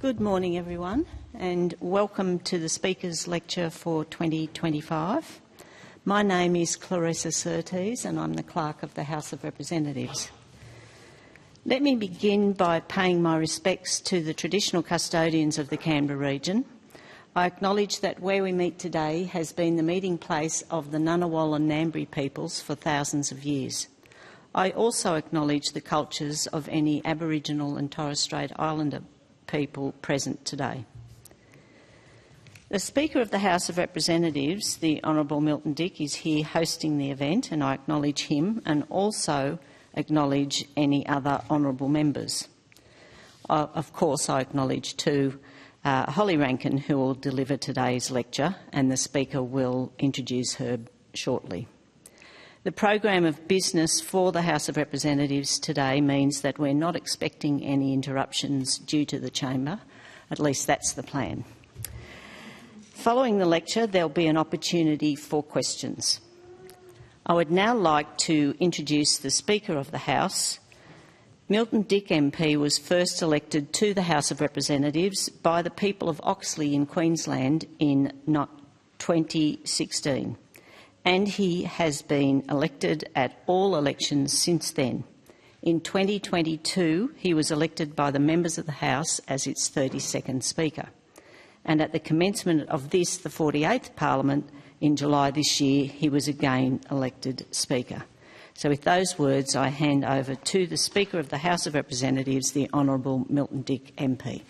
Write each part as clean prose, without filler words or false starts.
Good morning, everyone, and welcome to the Speaker's Lecture for 2025. My name is Clarissa Surtees and I'm the Clerk of the House of Representatives. Let me begin by paying my respects to the traditional custodians of the Canberra region. I acknowledge that where we meet today has been the meeting place of the Ngunnawal and Ngambri peoples for thousands of years. I also acknowledge the cultures of any Aboriginal and Torres Strait Islander people present today. The Speaker of the House of Representatives, the Honourable Milton Dick, is here hosting the event, and I acknowledge him and also acknowledge any other honourable members. Of course, I acknowledge too Holly Rankin, who will deliver today's lecture, and the Speaker will introduce her shortly. The program of business for the House of Representatives today means that we're not expecting any interruptions due to the chamber. At least that's the plan. Following the lecture, there'll be an opportunity for questions. I would now like to introduce the Speaker of the House. Milton Dick MP was first elected to the House of Representatives by the people of Oxley in Queensland in 2016. And he has been elected at all elections since then. In 2022, he was elected by the members of the House as its 32nd Speaker. And at the commencement of this, the 48th Parliament, in July this year, he was again elected Speaker. So with those words, I hand over to the Speaker of the House of Representatives, the Honourable Milton Dick MP.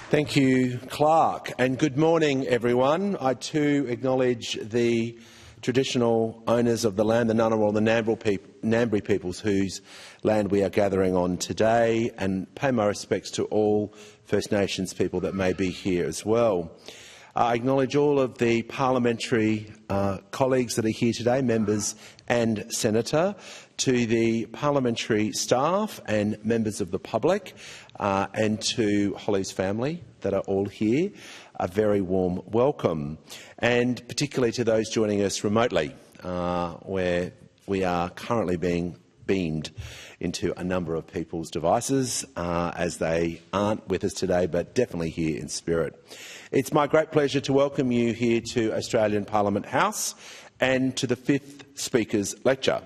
Thank you, Clerk, and good morning, everyone. I too acknowledge the traditional owners of the land, the Ngunnawal and the Ngambri peoples whose land we are gathering on today, and pay my respects to all First Nations people that may be here as well. I acknowledge all of the parliamentary colleagues that are here today, members and senator, to the parliamentary staff and members of the public, and to Holly's family that are all here, a very warm welcome, and particularly to those joining us remotely, where we are currently being beamed into a number of people's devices, as they aren't with us today, but definitely here in spirit. It's my great pleasure to welcome you here to Australian Parliament House and to the 5th Speaker's Lecture.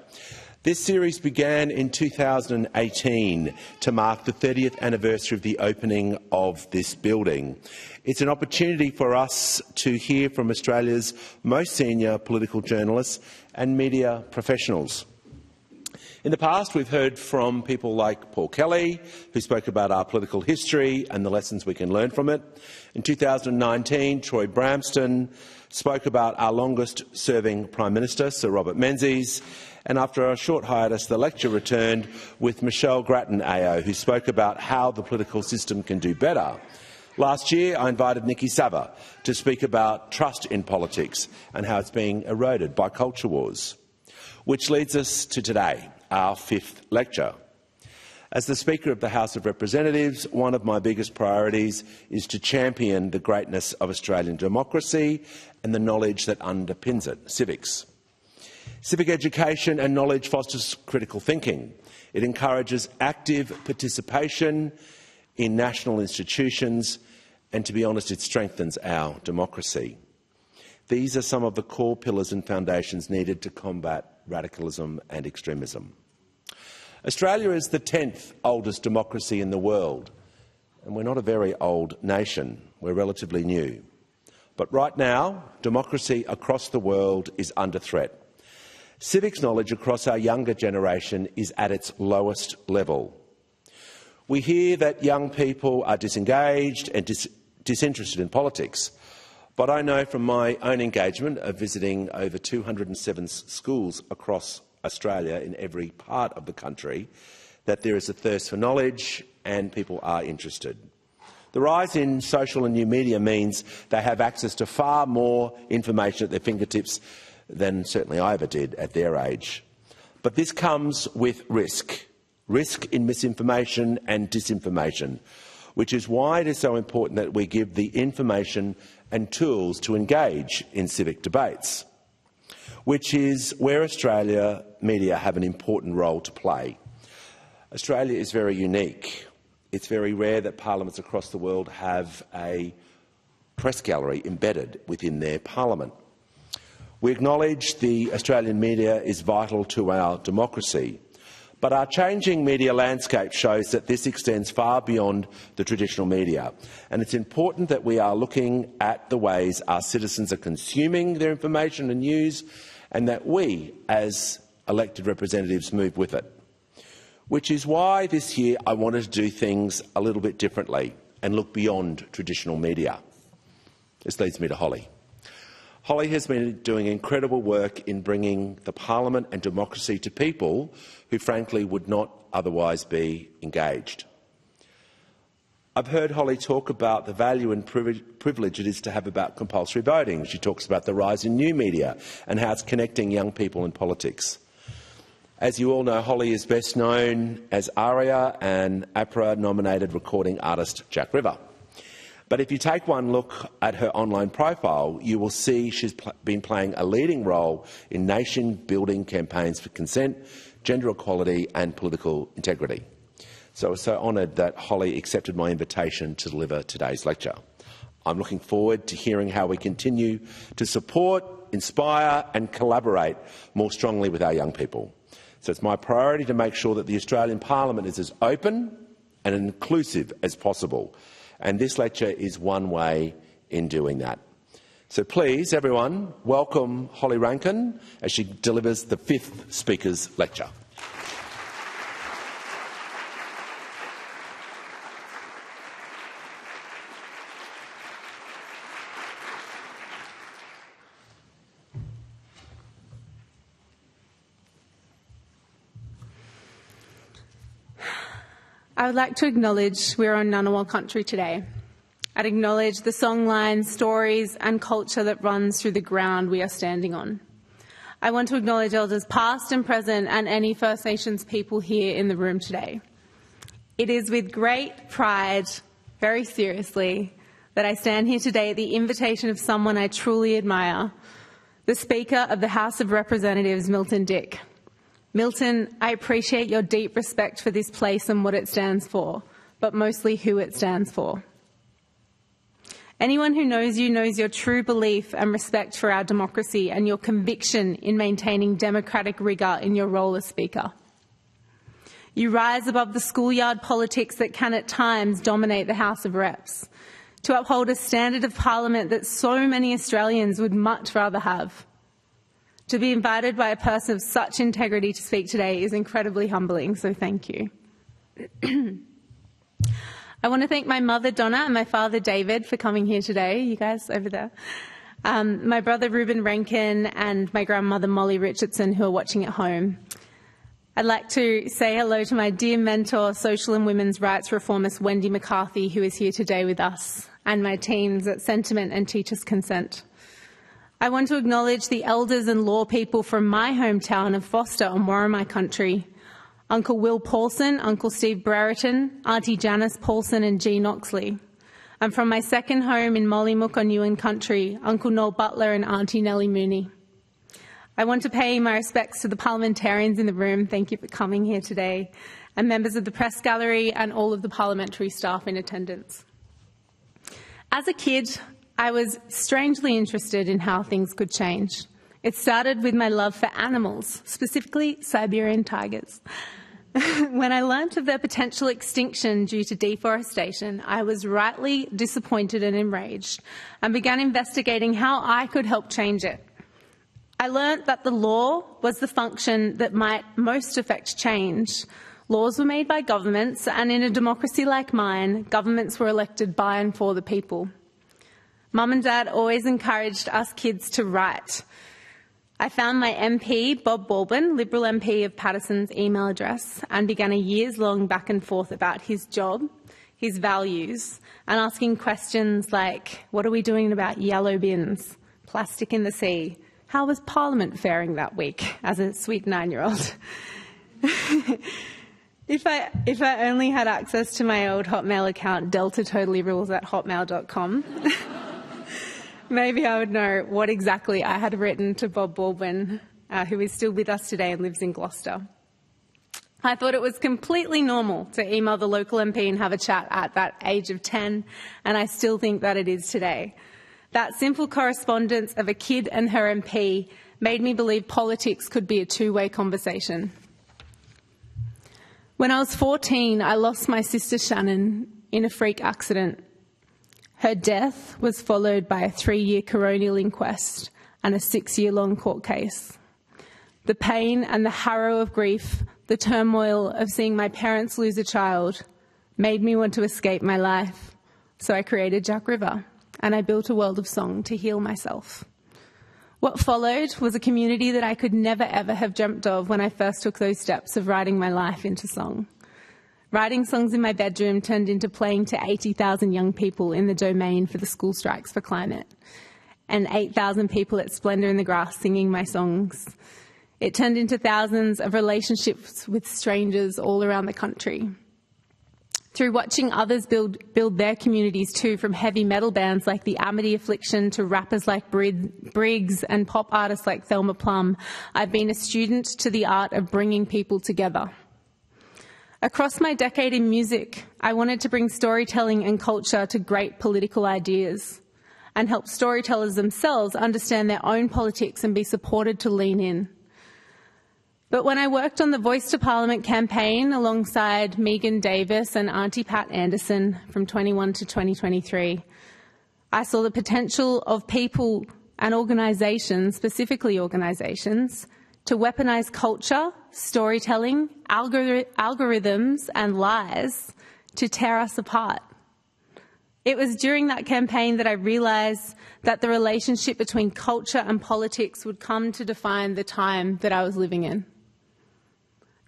This series began in 2018 to mark the 30th anniversary of the opening of this building. It's an opportunity for us to hear from Australia's most senior political journalists and media professionals. In the past, we've heard from people like Paul Kelly, who spoke about our political history and the lessons we can learn from it. In 2019, Troy Bramston spoke about our longest-serving Prime Minister, Sir Robert Menzies. And after a short hiatus, the lecture returned with Michelle Grattan AO, who spoke about how the political system can do better. Last year, I invited Nikki Sava to speak about trust in politics and how it's being eroded by culture wars. Which leads us to today, our 5th lecture. As the Speaker of the House of Representatives, one of my biggest priorities is to champion the greatness of Australian democracy and the knowledge that underpins it, civics. Civic education and knowledge fosters critical thinking. It encourages active participation in national institutions, and to be honest, it strengthens our democracy. These are some of the core pillars and foundations needed to combat radicalism and extremism. Australia is the 10th oldest democracy in the world, and we're not a very old nation. We're relatively new. But right now, democracy across the world is under threat. Civics knowledge across our younger generation is at its lowest level. We hear that young people are disengaged and disinterested in politics, but I know from my own engagement of visiting over 207 schools across Australia in every part of the country that there is a thirst for knowledge and people are interested. The rise in social and new media means they have access to far more information at their fingertips than certainly I ever did at their age. But this comes with risk in misinformation and disinformation, which is why it is so important that we give the information and tools to engage in civic debates, which is where Australia media have an important role to play. Australia is very unique. It's very rare that parliaments across the world have a press gallery embedded within their parliament. We acknowledge the Australian media is vital to our democracy, but our changing media landscape shows that this extends far beyond the traditional media, and it's important that we are looking at the ways our citizens are consuming their information and news, and that we, as elected representatives, move with it. Which is why this year I wanted to do things a little bit differently and look beyond traditional media. This leads me to Holly. Holly has been doing incredible work in bringing the parliament and democracy to people who frankly would not otherwise be engaged. I've heard Holly talk about the value and privilege it is to have about compulsory voting. She talks about the rise in new media and how it's connecting young people in politics. As you all know, Holly is best known as ARIA and APRA-nominated recording artist Jack River. But if you take one look at her online profile, you will see she's been playing a leading role in nation-building campaigns for consent, gender equality and political integrity. So I was so honoured that Holly accepted my invitation to deliver today's lecture. I'm looking forward to hearing how we continue to support, inspire and collaborate more strongly with our young people. So it's my priority to make sure that the Australian Parliament is as open and inclusive as possible. And this lecture is one way in doing that. So please, everyone, welcome Holly Rankin as she delivers the 5th Speaker's Lecture. I would like to acknowledge we're on Ngunnawal country today. I'd acknowledge the songlines, stories and culture that runs through the ground we are standing on. I want to acknowledge Elders past and present and any First Nations people here in the room today. It is with great pride, very seriously, that I stand here today at the invitation of someone I truly admire, the Speaker of the House of Representatives, Milton Dick. Milton, I appreciate your deep respect for this place and what it stands for, but mostly who it stands for. Anyone who knows you knows your true belief and respect for our democracy and your conviction in maintaining democratic rigour in your role as Speaker. You rise above the schoolyard politics that can at times dominate the House of Reps, to uphold a standard of Parliament that so many Australians would much rather have. To be invited by a person of such integrity to speak today is incredibly humbling, so thank you. I want to thank my mother, Donna, and my father, David, for coming here today, you guys over there. My brother, Reuben Rankin, and my grandmother, Molly Richardson, who are watching at home. I'd like to say hello to my dear mentor, social and women's rights reformist, Wendy McCarthy, who is here today with us, and my teams at Sentiment and Teachers Consent. I want to acknowledge the elders and law people from my hometown of Foster on Warramai country, Uncle Will Paulson, Uncle Steve Brereton, Auntie Janice Paulson and Jean Oxley. And from my second home in Mollymook on Ewan country, Uncle Noel Butler and Auntie Nellie Mooney. I want to pay my respects to the parliamentarians in the room, thank you for coming here today, and members of the press gallery and all of the parliamentary staff in attendance. As a kid, I was strangely interested in how things could change. It started with my love for animals, specifically Siberian tigers. When I learnt of their potential extinction due to deforestation, I was rightly disappointed and enraged and began investigating how I could help change it. I learnt that the law was the function that might most affect change. Laws were made by governments, and in a democracy like mine, governments were elected by and for the people. Mum and Dad always encouraged us kids to write. I found my MP, Bob Baldwin, Liberal MP of Paterson's, email address and began a years-long back and forth about his job, his values, and asking questions like, what are we doing about yellow bins, plastic in the sea? How was Parliament faring that week as a sweet 9-year-old? If I only had access to my old Hotmail account, deltatotallyrules@hotmail.com, maybe I would know what exactly I had written to Bob Baldwin who is still with us today and lives in Gloucester. I thought it was completely normal to email the local MP and have a chat at that age of 10, and I still think that it is today. That simple correspondence of a kid and her MP made me believe politics could be a two-way conversation. When I was 14, I lost my sister Shannon in a freak accident. Her death was followed by a 3-year coronial inquest and a 6-year-long court case. The pain and the harrow of grief, the turmoil of seeing my parents lose a child, made me want to escape my life. So I created Jack River, and I built a world of song to heal myself. What followed was a community that I could never ever have dreamt of when I first took those steps of writing my life into song. Writing songs in my bedroom turned into playing to 80,000 young people in the domain for the school strikes for climate, and 8,000 people at Splendour in the Grass singing my songs. It turned into thousands of relationships with strangers all around the country. Through watching others build their communities too, from heavy metal bands like the Amity Affliction to rappers like Briggs and pop artists like Thelma Plum, I've been a student to the art of bringing people together. Across my decade in music, I wanted to bring storytelling and culture to great political ideas and help storytellers themselves understand their own politics and be supported to lean in. But when I worked on the Voice to Parliament campaign alongside Megan Davis and Auntie Pat Anderson from 21 to 2023, I saw the potential of people and organisations, specifically organisations, to weaponise culture, storytelling, algorithms and lies to tear us apart. It was during that campaign that I realised that the relationship between culture and politics would come to define the time that I was living in.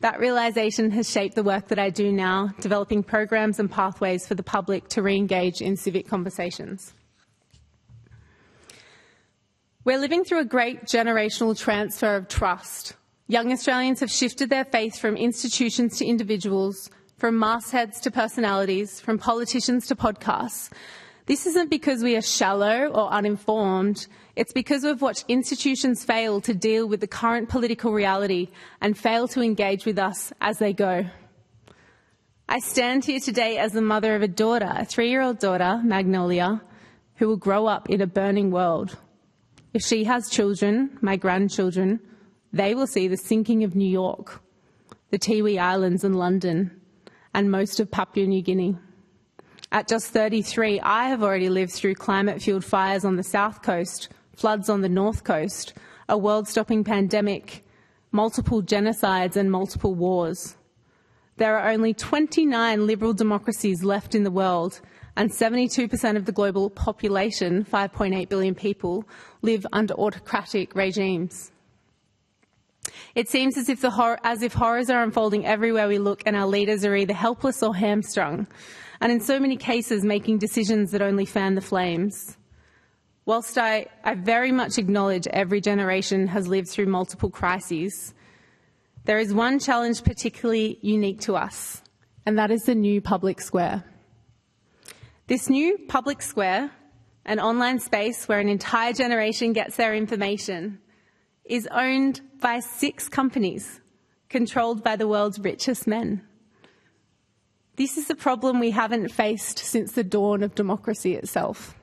That realisation has shaped the work that I do now, developing programs and pathways for the public to re-engage in civic conversations. We're living through a great generational transfer of trust. Young Australians have shifted their faith from institutions to individuals, from mastheads to personalities, from politicians to podcasts. This isn't because we are shallow or uninformed. It's because we've watched institutions fail to deal with the current political reality and fail to engage with us as they go. I stand here today as the mother of a daughter, a 3-year-old daughter, Magnolia, who will grow up in a burning world. If she has children, my grandchildren, they will see the sinking of New York, the Tiwi Islands and London, and most of Papua New Guinea. At just 33, I have already lived through climate-fueled fires on the south coast, floods on the north coast, a world-stopping pandemic, multiple genocides and multiple wars. There are only 29 liberal democracies left in the world, and 72% of the global population, 5.8 billion people, live under autocratic regimes. It seems as if horrors are unfolding everywhere we look, and our leaders are either helpless or hamstrung, and in so many cases making decisions that only fan the flames. Whilst I very much acknowledge every generation has lived through multiple crises, there is one challenge particularly unique to us, and that is the new public square. This new public square, an online space where an entire generation gets their information, is owned by 6 companies, controlled by the world's richest men. This is a problem we haven't faced since the dawn of democracy itself.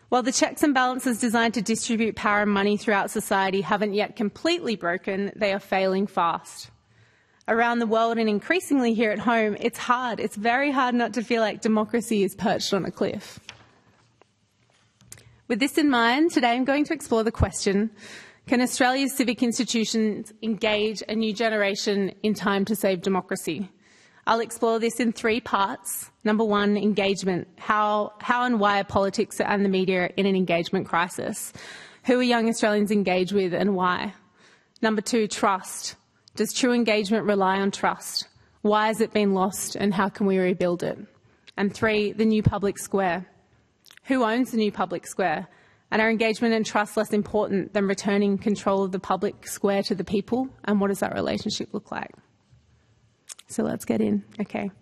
While the checks and balances designed to distribute power and money throughout society haven't yet completely broken, they are failing fast. Around the world and increasingly here at home, it's very hard not to feel like democracy is perched on a cliff. With this in mind, today I'm going to explore the question, can Australia's civic institutions engage a new generation in time to save democracy? I'll explore this in 3 parts. Number 1, engagement. How and why are politics and the media in an engagement crisis? Who are young Australians engaged with and why? Number 2, trust. Does true engagement rely on trust? Why has it been lost and how can we rebuild it? And 3, the new public square. Who owns the new public square? And are engagement and trust less important than returning control of the public square to the people? And what does that relationship look like? So let's get in. Okay.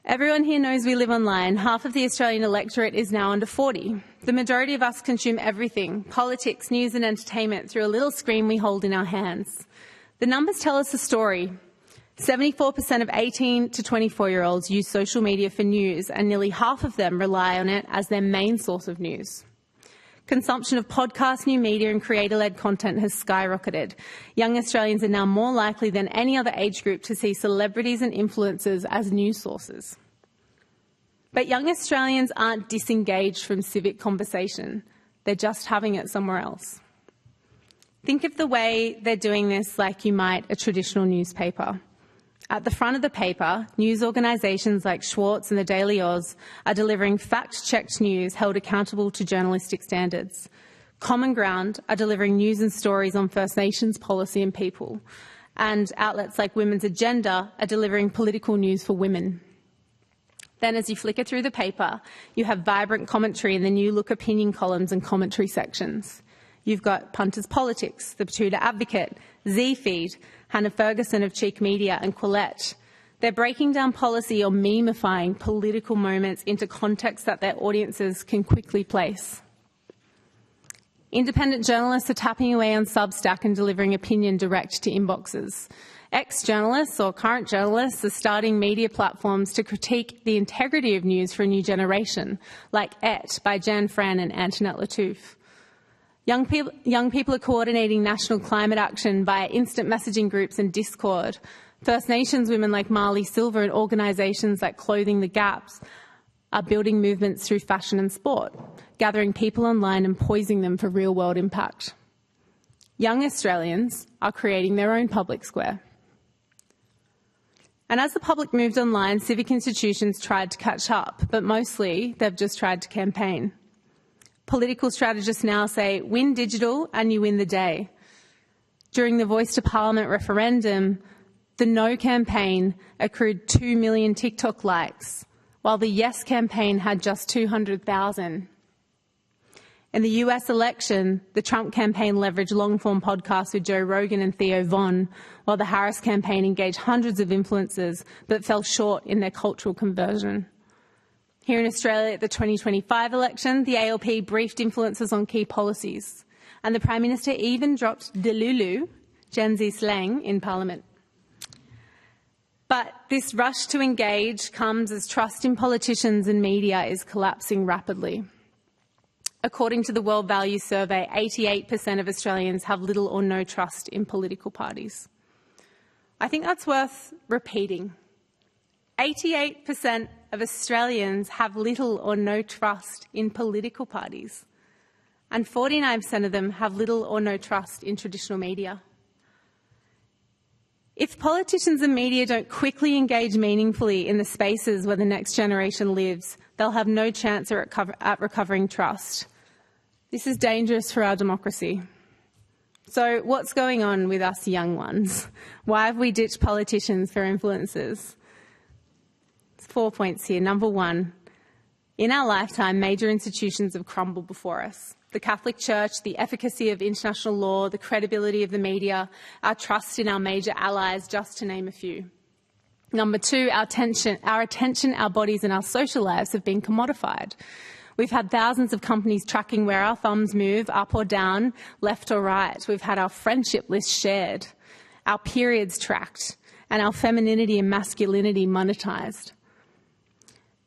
Everyone here knows we live online. Half of the Australian electorate is now under 40. The majority of us consume everything, politics, news and entertainment, through a little screen we hold in our hands. The numbers tell us a story. 74% of 18 to 24-year-olds use social media for news, and nearly half of them rely on it as their main source of news. Consumption of podcasts, new media and creator-led content has skyrocketed. Young Australians are now more likely than any other age group to see celebrities and influencers as news sources. But young Australians aren't disengaged from civic conversation. They're just having it somewhere else. Think of the way they're doing this like you might a traditional newspaper. At the front of the paper, news organisations like Schwartz and the Daily Oz are delivering fact-checked news held accountable to journalistic standards. Common Ground are delivering news and stories on First Nations policy and people. And outlets like Women's Agenda are delivering political news for women. Then as you flicker through the paper, you have vibrant commentary in the New Look opinion columns and commentary sections. You've got Punters Politics, The Batuta Advocate, Z-Feed, Hannah Ferguson of Cheek Media and Quillette. They're breaking down policy or memifying political moments into contexts that their audiences can quickly place. Independent journalists are tapping away on Substack and delivering opinion direct to inboxes. Ex-journalists or current journalists are starting media platforms to critique the integrity of news for a new generation, like Et by Jan Fran and Antoinette Lattouf. Young people are coordinating national climate action via instant messaging groups and Discord. First Nations women like Marley Silver and organisations like Clothing the Gaps are building movements through fashion and sport, gathering people online and poising them for real-world impact. Young Australians are creating their own public square. And as the public moved online, civic institutions tried to catch up, but mostly they've just tried to campaign. Political strategists now say, win digital and you win the day. During the Voice to Parliament referendum, the No campaign accrued 2 million TikTok likes, while the Yes campaign had just 200,000. In the US election, the Trump campaign leveraged long-form podcasts with Joe Rogan and Theo Von, while the Harris campaign engaged hundreds of influencers but fell short in their cultural conversion. Here in Australia at the 2025 election, the ALP briefed influencers on key policies, and the Prime Minister even dropped Delulu, Gen Z slang, in Parliament. But this rush to engage comes as trust in politicians and media is collapsing rapidly. According to the World Values Survey, 88% of Australians have little or no trust in political parties. I think that's worth repeating. 88% of Australians have little or no trust in political parties, and 49% of them have little or no trust in traditional media. If politicians and media don't quickly engage meaningfully in the spaces where the next generation lives, they'll have no chance at recovering trust. This is dangerous for our democracy. So what's going on with us young ones? Why have we ditched politicians for influencers? 4 points here. Number one, in our lifetime, major institutions have crumbled before us. The Catholic Church, the efficacy of international law, the credibility of the media, our trust in our major allies, just to name a few. Number two, our attention, our bodies and our social lives have been commodified. We've had thousands of companies tracking where our thumbs move, up or down, left or right. We've had our friendship list shared, our periods tracked, and our femininity and masculinity monetised.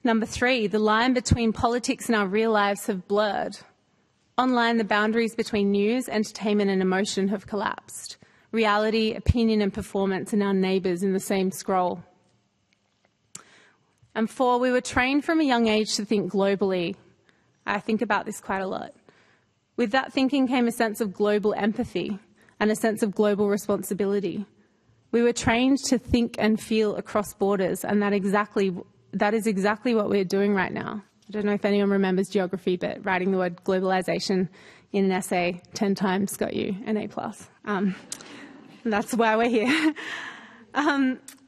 Number three, the line between politics and our real lives have blurred. Online, the boundaries between news, entertainment and emotion have collapsed. Reality, opinion and performance are now neighbours in the same scroll. And four, we were trained from a young age to think globally. I think about this quite a lot. With that thinking came a sense of global empathy and a sense of global responsibility. We were trained to think and feel across borders, and that is exactly what we're doing right now. I don't know if anyone remembers geography, but writing the word globalisation in an essay 10 times got you an A+. That's why we're here.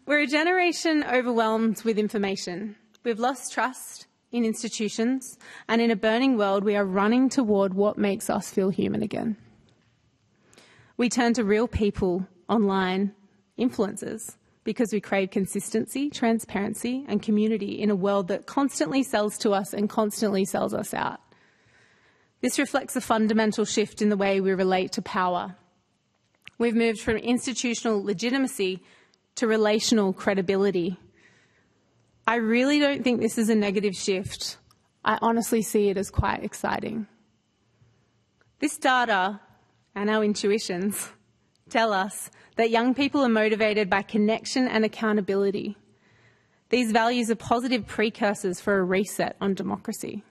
We're a generation overwhelmed with information. We've lost trust in institutions, and in a burning world, we are running toward what makes us feel human again. We turn to real people online, influencers, because we crave consistency, transparency, and community in a world that constantly sells to us and constantly sells us out. This reflects a fundamental shift in the way we relate to power. We've moved from institutional legitimacy to relational credibility. I really don't think this is a negative shift. I honestly see it as quite exciting. This data and our intuitions tell us that young people are motivated by connection and accountability. These values are positive precursors for a reset on democracy.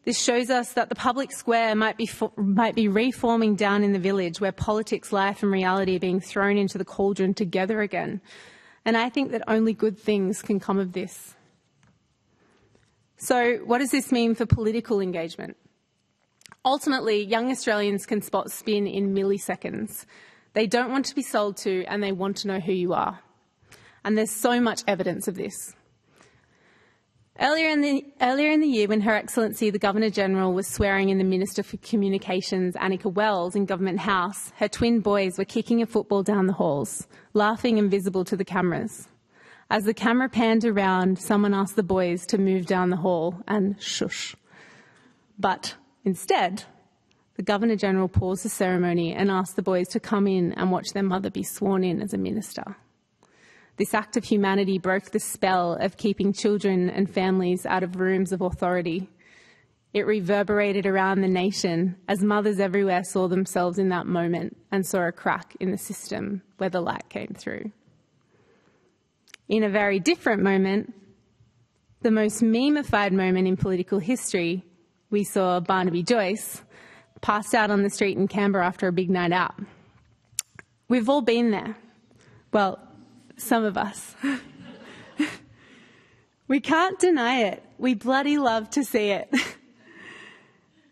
This shows us that the public square might be reforming down in the village, where politics, life and reality are being thrown into the cauldron together again. And I think that only good things can come of this. So what does this mean for political engagement? Ultimately, young Australians can spot spin in milliseconds. They don't want to be sold to, and they want to know who you are. And there's so much evidence of this. Earlier in the year, when Her Excellency the Governor-General was swearing in the Minister for Communications, Annika Wells, in Government House, her twin boys were kicking a football down the halls, laughing and visible to the cameras. As the camera panned around, someone asked the boys to move down the hall and shush. But instead, the Governor-General paused the ceremony and asked the boys to come in and watch their mother be sworn in as a minister. This act of humanity broke the spell of keeping children and families out of rooms of authority. It reverberated around the nation as mothers everywhere saw themselves in that moment and saw a crack in the system where the light came through. In a very different moment, the most meme-ified moment in political history, we saw Barnaby Joyce passed out on the street in Canberra after a big night out. We've all been there. Well, some of us. We can't deny it. We bloody love to see it.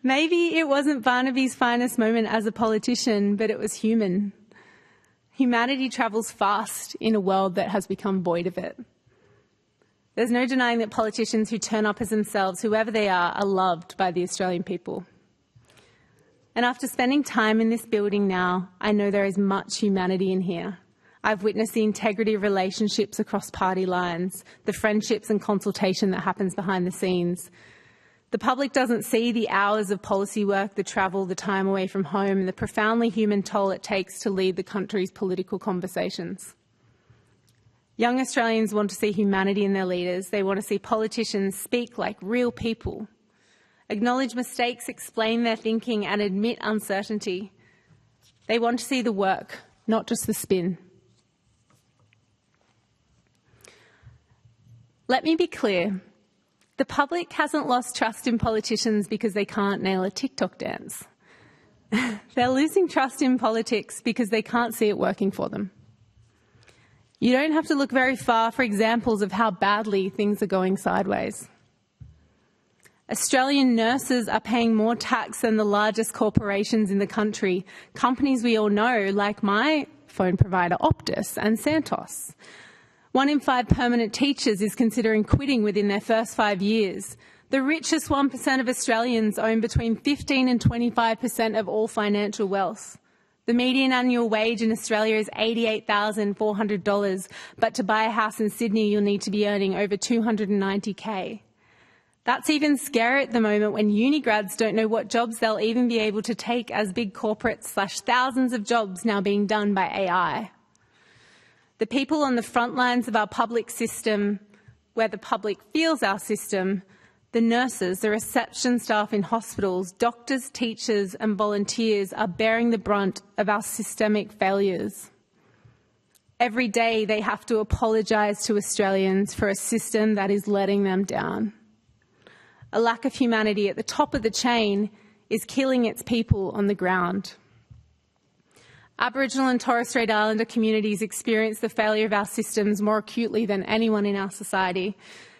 Maybe it wasn't Barnaby's finest moment as a politician, but it was human. Humanity travels fast in a world that has become void of it. There's no denying that politicians who turn up as themselves, whoever they are loved by the Australian people. And after spending time in this building now, I know there is much humanity in here. I've witnessed the integrity of relationships across party lines, the friendships and consultation that happens behind the scenes. The public doesn't see the hours of policy work, the travel, the time away from home, and the profoundly human toll it takes to lead the country's political conversations. Young Australians want to see humanity in their leaders. They want to see politicians speak like real people, acknowledge mistakes, explain their thinking, and admit uncertainty. They want to see the work, not just the spin. Let me be clear. The public hasn't lost trust in politicians because they can't nail a TikTok dance. They're losing trust in politics because they can't see it working for them. You don't have to look very far for examples of how badly things are going sideways. Australian nurses are paying more tax than the largest corporations in the country, companies we all know, like my phone provider Optus and Santos. 1 in 5 permanent teachers is considering quitting within their first 5 years. The richest 1% of Australians own between 15 and 25% of all financial wealth. The median annual wage in Australia is $88,400, but to buy a house in Sydney, you'll need to be earning over $290K. That's even scary at the moment when uni grads don't know what jobs they'll even be able to take, as big corporates slash thousands of jobs now being done by AI. The people on the front lines of our public system, where the public feels our system, the nurses, the reception staff in hospitals, doctors, teachers and volunteers are bearing the brunt of our systemic failures. Every day they have to apologise to Australians for a system that is letting them down. A lack of humanity at the top of the chain is killing its people on the ground. Aboriginal and Torres Strait Islander communities experience the failure of our systems more acutely than anyone in our society.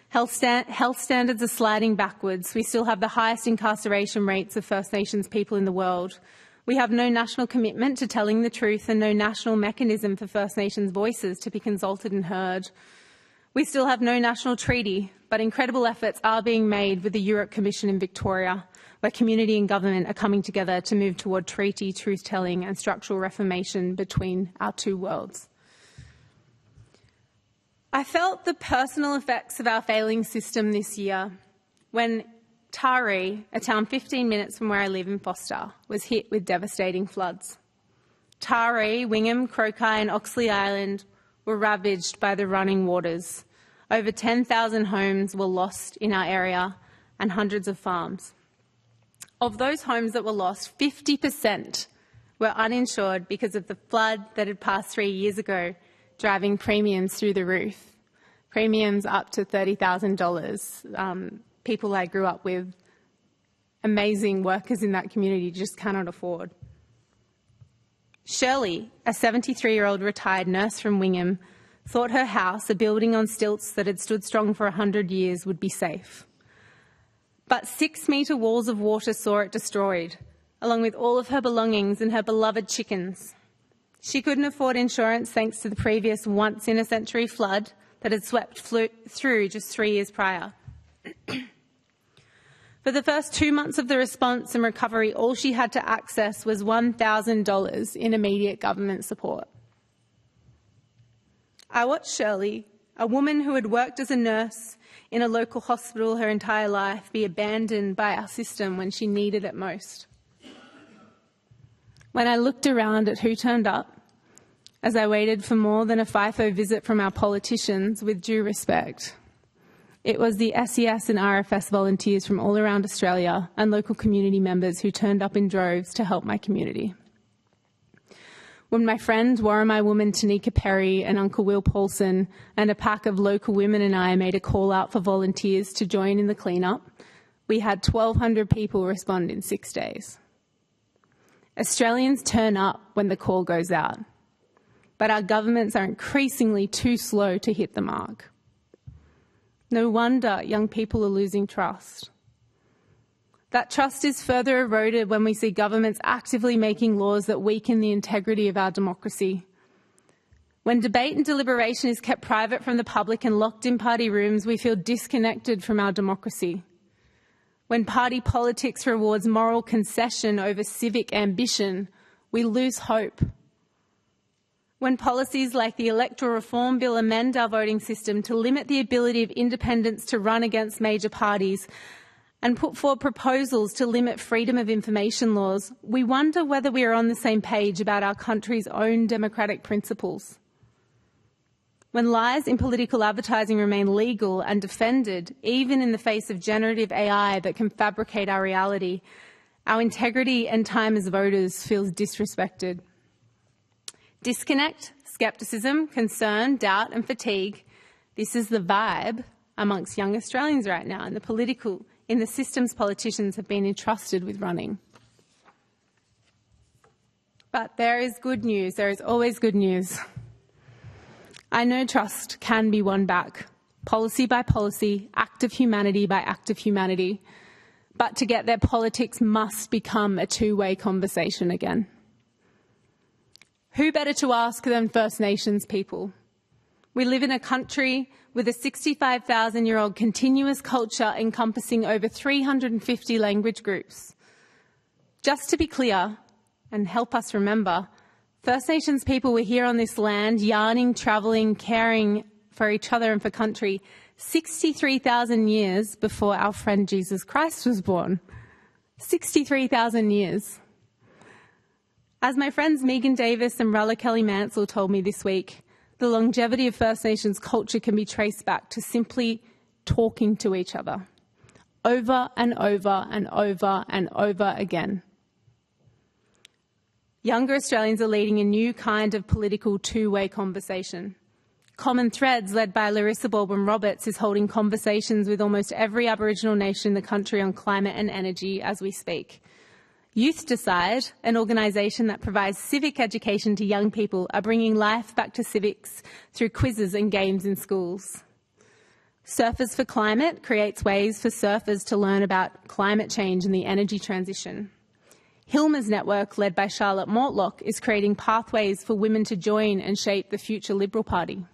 Health standards are sliding backwards. We still have the highest incarceration rates of First Nations people in the world. We have no national commitment to telling the truth and no national mechanism for First Nations voices to be consulted and heard. We still have no national treaty, but incredible efforts are being made with the Europe Commission in Victoria, where community and government are coming together to move toward treaty, truth-telling and structural reformation between our two worlds. I felt the personal effects of our failing system this year when Taree, a town 15 minutes from where I live in Foster, was hit with devastating floods. Taree, Wingham, Crokai and Oxley Island were ravaged by the running waters. Over 10,000 homes were lost in our area and hundreds of farms. Of those homes that were lost, 50% were uninsured because of the flood that had passed 3 years ago, driving premiums through the roof. Premiums up to $30,000. People I grew up with, amazing workers in that community, just cannot afford. Shirley, a 73-year-old retired nurse from Wingham, thought her house, a building on stilts that had stood strong for 100 years, would be safe. But 6-metre walls of water saw it destroyed, along with all of her belongings and her beloved chickens. She couldn't afford insurance thanks to the previous once-in-a-century flood that had swept through just 3 years prior. For the first 2 months of the response and recovery, all she had to access was $1,000 in immediate government support. I watched Shirley, a woman who had worked as a nurse in a local hospital her entire life, be abandoned by our system when she needed it most. When I looked around at who turned up, as I waited for more than a FIFO visit from our politicians, with due respect, it was the SES and RFS volunteers from all around Australia and local community members who turned up in droves to help my community. When my friend Warramai woman Tanika Perry and Uncle Will Paulson and a pack of local women and I made a call out for volunteers to join in the cleanup, we had 1,200 people respond in 6 days. Australians turn up when the call goes out, but our governments are increasingly too slow to hit the mark. No wonder young people are losing trust. That trust is further eroded when we see governments actively making laws that weaken the integrity of our democracy. When debate and deliberation is kept private from the public and locked in party rooms, we feel disconnected from our democracy. When party politics rewards moral concession over civic ambition, we lose hope. When policies like the Electoral Reform Bill amend our voting system to limit the ability of independents to run against major parties and put forward proposals to limit freedom of information laws, we wonder whether we are on the same page about our country's own democratic principles. When lies in political advertising remain legal and defended, even in the face of generative AI that can fabricate our reality, our integrity and time as voters feels disrespected. Disconnect, scepticism, concern, doubt and fatigue. This is the vibe amongst young Australians right now in the systems politicians have been entrusted with running. But there is good news. There is always good news. I know trust can be won back, policy by policy, act of humanity by act of humanity. But to get there, politics must become a two-way conversation again. Who better to ask than First Nations people? We live in a country with a 65,000-year-old continuous culture encompassing over 350 language groups. Just to be clear, and help us remember, First Nations people were here on this land, yarning, travelling, caring for each other and for country 63,000 years before our friend Jesus Christ was born. 63,000 years. As my friends Megan Davis and Ralla Kelly Mansell told me this week, the longevity of First Nations culture can be traced back to simply talking to each other, over and over and over and over again. Younger Australians are leading a new kind of political two-way conversation. Common Threads, led by Larissa Baldwin-Roberts, is holding conversations with almost every Aboriginal nation in the country on climate and energy as we speak. Youth Decide, an organisation that provides civic education to young people, are bringing life back to civics through quizzes and games in schools. Surfers for Climate creates ways for surfers to learn about climate change and the energy transition. Hilma's network, led by Charlotte Mortlock, is creating pathways for women to join and shape the future Liberal Party.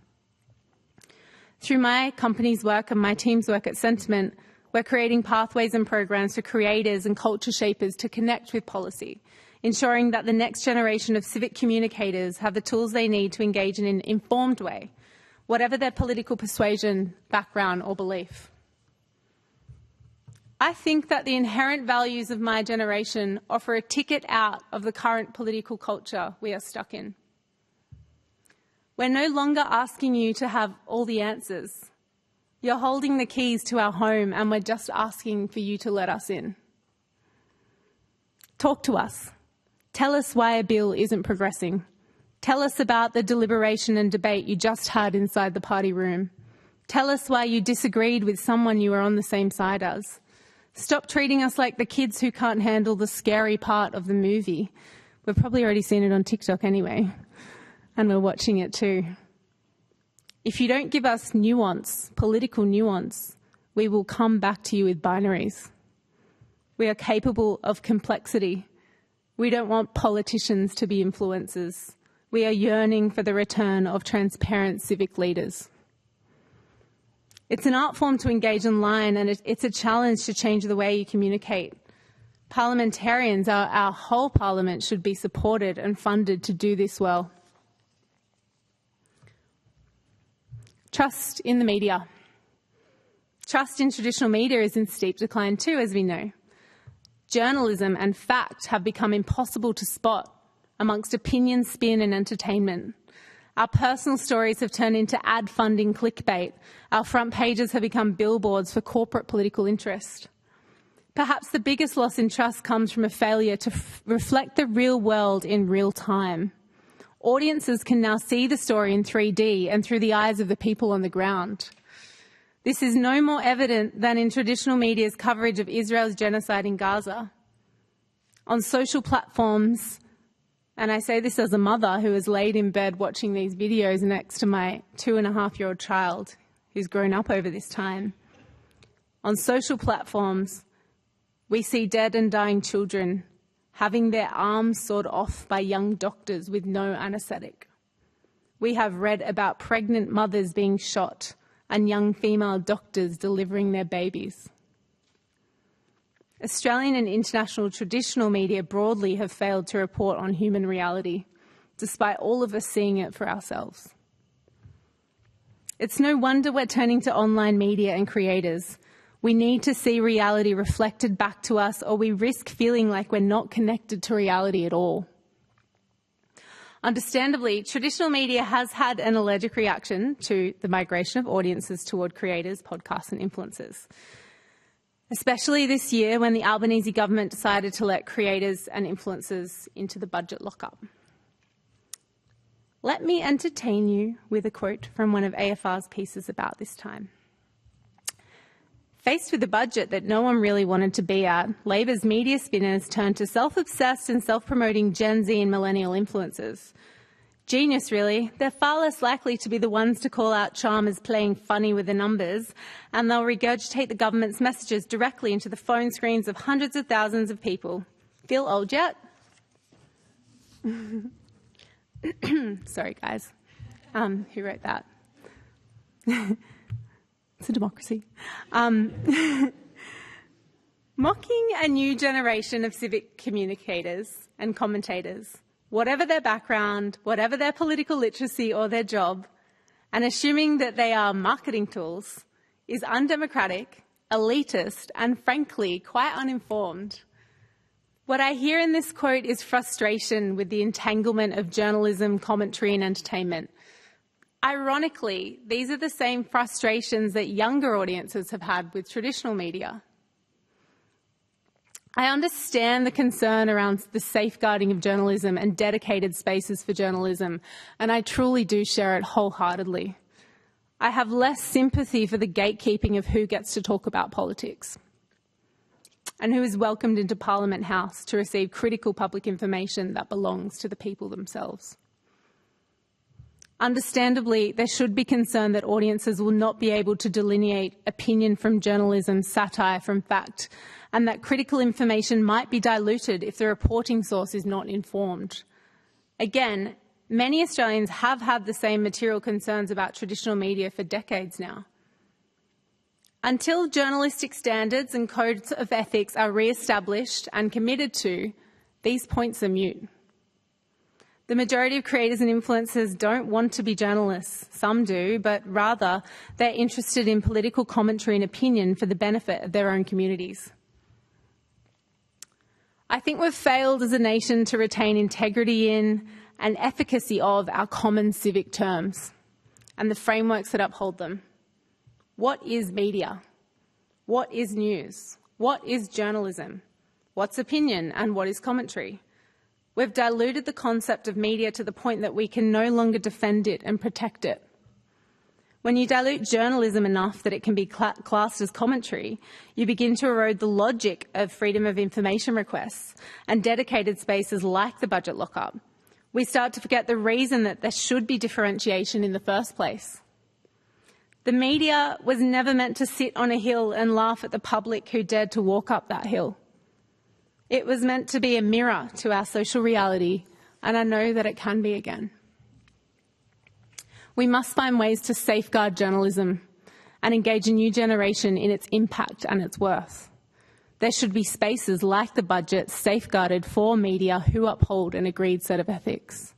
Through my company's work and my team's work at Sentiment, we're creating pathways and programs for creators and culture shapers to connect with policy, ensuring that the next generation of civic communicators have the tools they need to engage in an informed way whatever their political persuasion, background or belief. I think that the inherent values of my generation offer a ticket out of the current political culture we are stuck in. We're no longer asking you to have all the answers. You're holding the keys to our home and we're just asking for you to let us in. Talk to us. Tell us why a bill isn't progressing. Tell us about the deliberation and debate you just had inside the party room. Tell us why you disagreed with someone you were on the same side as. Stop treating us like the kids who can't handle the scary part of the movie. We've probably already seen it on TikTok anyway, and we're watching it too. If you don't give us nuance, political nuance, we will come back to you with binaries. We are capable of complexity. We don't want politicians to be influencers. We are yearning for the return of transparent civic leaders. It's an art form to engage online, and it's a challenge to change the way you communicate. Parliamentarians, our whole parliament, should be supported and funded to do this well. Trust in the media. Trust in traditional media is in steep decline too, as we know. Journalism and fact have become impossible to spot amongst opinion, spin and entertainment. Our personal stories have turned into ad-funding clickbait. Our front pages have become billboards for corporate political interest. Perhaps the biggest loss in trust comes from a failure to reflect the real world in real time. Audiences can now see the story in 3D and through the eyes of the people on the ground. This is no more evident than in traditional media's coverage of Israel's genocide in Gaza. On social platforms, and I say this as a mother who has laid in bed watching these videos next to my 2.5-year-old child who's grown up over this time. On social platforms, we see dead and dying children having their arms sawed off by young doctors with no anaesthetic. We have read about pregnant mothers being shot and young female doctors delivering their babies. Australian and international traditional media broadly have failed to report on human reality, despite all of us seeing it for ourselves. It's no wonder we're turning to online media and creators. We need to see reality reflected back to us, or we risk feeling like we're not connected to reality at all. Understandably, traditional media has had an allergic reaction to the migration of audiences toward creators, podcasts and influencers, especially this year when the Albanese government decided to let creators and influencers into the budget lockup. Let me entertain you with a quote from one of AFR's pieces about this time. Faced with a budget that no one really wanted to be at, Labor's media spinners turned to self-obsessed and self-promoting Gen Z and millennial influencers. Genius, really. They're far less likely to be the ones to call out Chalmers playing funny with the numbers, and they'll regurgitate the government's messages directly into the phone screens of hundreds of thousands of people. Feel old yet? Sorry, guys. Who wrote that? It's a democracy. Mocking a new generation of civic communicators and commentators, whatever their background, whatever their political literacy or their job, and assuming that they are marketing tools is undemocratic, elitist, and frankly, quite uninformed. What I hear in this quote is frustration with the entanglement of journalism, commentary, and entertainment. Ironically, these are the same frustrations that younger audiences have had with traditional media. I understand the concern around the safeguarding of journalism and dedicated spaces for journalism, and I truly do share it wholeheartedly. I have less sympathy for the gatekeeping of who gets to talk about politics and who is welcomed into Parliament House to receive critical public information that belongs to the people themselves. Understandably, there should be concern that audiences will not be able to delineate opinion from journalism, satire from fact, and that critical information might be diluted if the reporting source is not informed. Again, many Australians have had the same material concerns about traditional media for decades now. Until journalistic standards and codes of ethics are re-established and committed to, these points are moot. The majority of creators and influencers don't want to be journalists. Some do, but rather they're interested in political commentary and opinion for the benefit of their own communities. I think we've failed as a nation to retain integrity in and efficacy of our common civic terms and the frameworks that uphold them. What is media? What is news? What is journalism? What's opinion and what is commentary? We've diluted the concept of media to the point that we can no longer defend it and protect it. When you dilute journalism enough that it can be classed as commentary, you begin to erode the logic of freedom of information requests and dedicated spaces like the budget lockup. We start to forget the reason that there should be differentiation in the first place. The media was never meant to sit on a hill and laugh at the public who dared to walk up that hill. It was meant to be a mirror to our social reality, and I know that it can be again. We must find ways to safeguard journalism and engage a new generation in its impact and its worth. There should be spaces like the budget safeguarded for media who uphold an agreed set of ethics.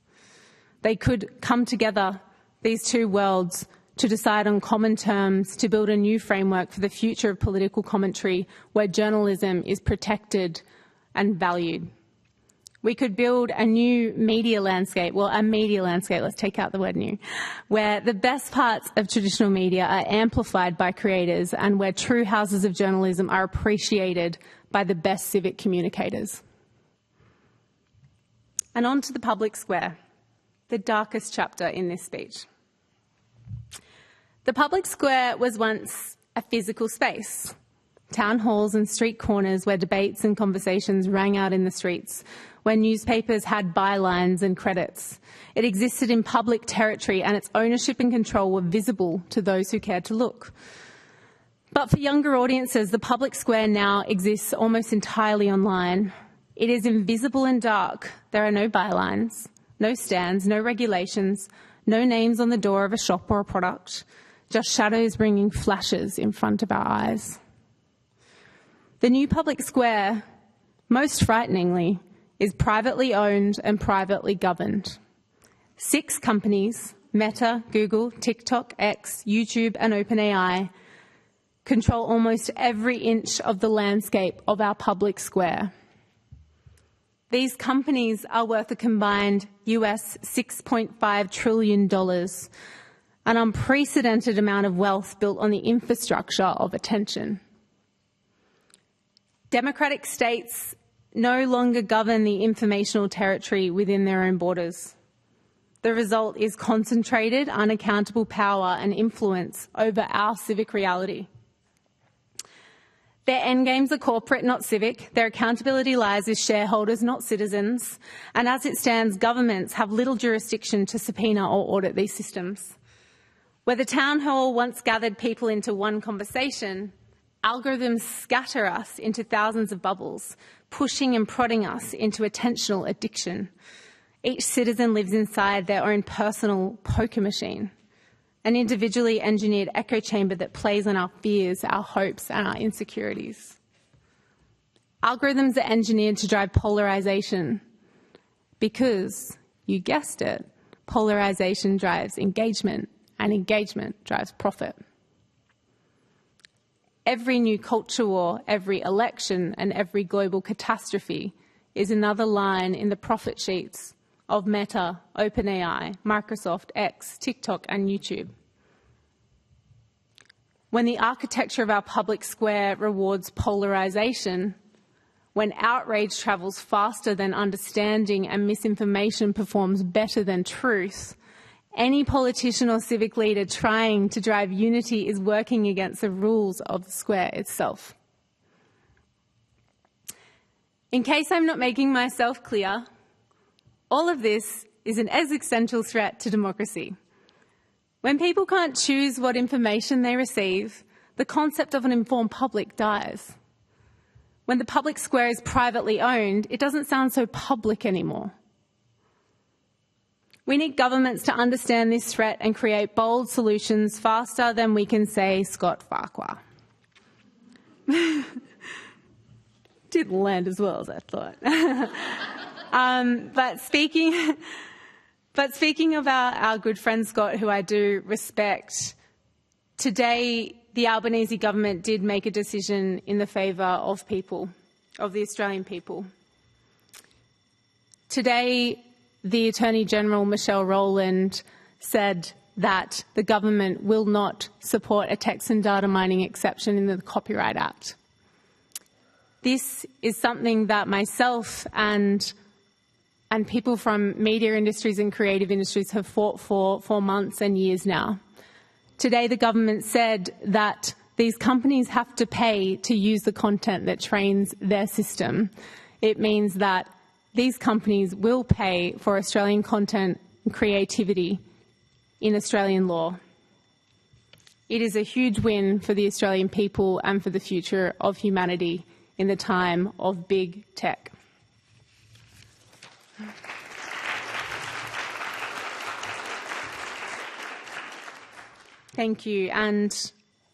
They could come together, these two worlds, to decide on common terms to build a new framework for the future of political commentary where journalism is protected and valued. We could build a new media landscape, let's take out the word new, where the best parts of traditional media are amplified by creators and where true houses of journalism are appreciated by the best civic communicators. And on to the public square, the darkest chapter in this speech. The public square was once a physical space. Town halls and street corners where debates and conversations rang out in the streets, where newspapers had bylines and credits. It existed in public territory and its ownership and control were visible to those who cared to look. But for younger audiences, the public square now exists almost entirely online. It is invisible and dark. There are no bylines, no stands, no regulations, no names on the door of a shop or a product, just shadows bringing flashes in front of our eyes. The new public square, most frighteningly, is privately owned and privately governed. 6 companies, Meta, Google, TikTok, X, YouTube and OpenAI, control almost every inch of the landscape of our public square. These companies are worth a combined US $6.5 trillion, an unprecedented amount of wealth built on the infrastructure of attention. Democratic states no longer govern the informational territory within their own borders. The result is concentrated, unaccountable power and influence over our civic reality. Their endgames are corporate, not civic. Their accountability lies with shareholders, not citizens. And as it stands, governments have little jurisdiction to subpoena or audit these systems. Where the town hall once gathered people into one conversation, algorithms scatter us into thousands of bubbles, pushing and prodding us into attentional addiction. Each citizen lives inside their own personal poker machine, an individually engineered echo chamber that plays on our fears, our hopes, and our insecurities. Algorithms are engineered to drive polarization because, you guessed it, polarization drives engagement, and engagement drives profit. Every new culture war, every election, and every global catastrophe is another line in the profit sheets of Meta, OpenAI, Microsoft, X, TikTok, and YouTube. When the architecture of our public square rewards polarization, when outrage travels faster than understanding and misinformation performs better than truth, any politician or civic leader trying to drive unity is working against the rules of the square itself. In case I'm not making myself clear, all of this is an existential threat to democracy. When people can't choose what information they receive, the concept of an informed public dies. When the public square is privately owned, it doesn't sound so public anymore. We need governments to understand this threat and create bold solutions faster than we can say Scott Farquhar. Didn't land as well as I thought. But speaking But speaking of our good friend Scott, who I do respect, today the Albanese government did make a decision in the favour of people, of the Australian people. Today, the Attorney-General, Michelle Rowland, said that the government will not support a text and data mining exception in the Copyright Act. This is something that myself and people from media industries and creative industries have fought for months and years now. Today, the government said that these companies have to pay to use the content that trains their system. It means that these companies will pay for Australian content and creativity in Australian law. It is a huge win for the Australian people and for the future of humanity in the time of big tech. Thank you, and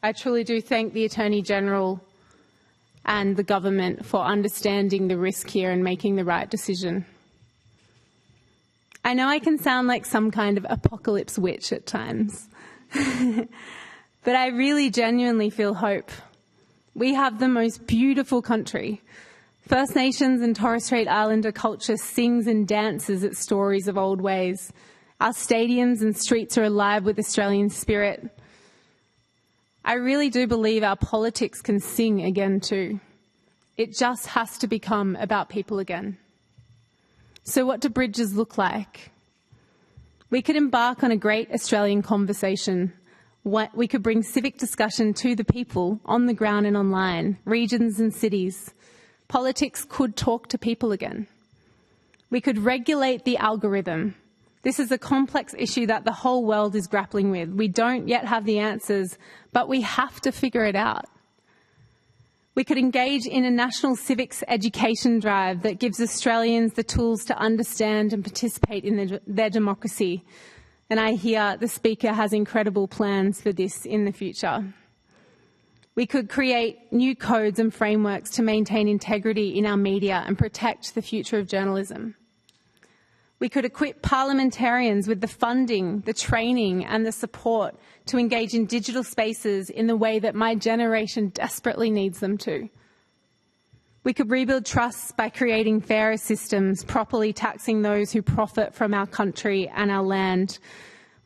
I truly do thank the Attorney-General and the government for understanding the risk here and making the right decision. I know I can sound like some kind of apocalypse witch at times, but I really genuinely feel hope. We have the most beautiful country. First Nations and Torres Strait Islander culture sings and dances at stories of old ways. Our stadiums and streets are alive with Australian spirit. I really do believe our politics can sing again too. It just has to become about people again. So what do bridges look like? We could embark on a great Australian conversation. We could bring civic discussion to the people on the ground and online, regions and cities. Politics could talk to people again. We could regulate the algorithm. This is a complex issue that the whole world is grappling with. We don't yet have the answers, but we have to figure it out. We could engage in a national civics education drive that gives Australians the tools to understand and participate in their democracy. And I hear the Speaker has incredible plans for this in the future. We could create new codes and frameworks to maintain integrity in our media and protect the future of journalism. We could equip parliamentarians with the funding, the training and the support to engage in digital spaces in the way that my generation desperately needs them to. We could rebuild trusts by creating fairer systems, properly taxing those who profit from our country and our land.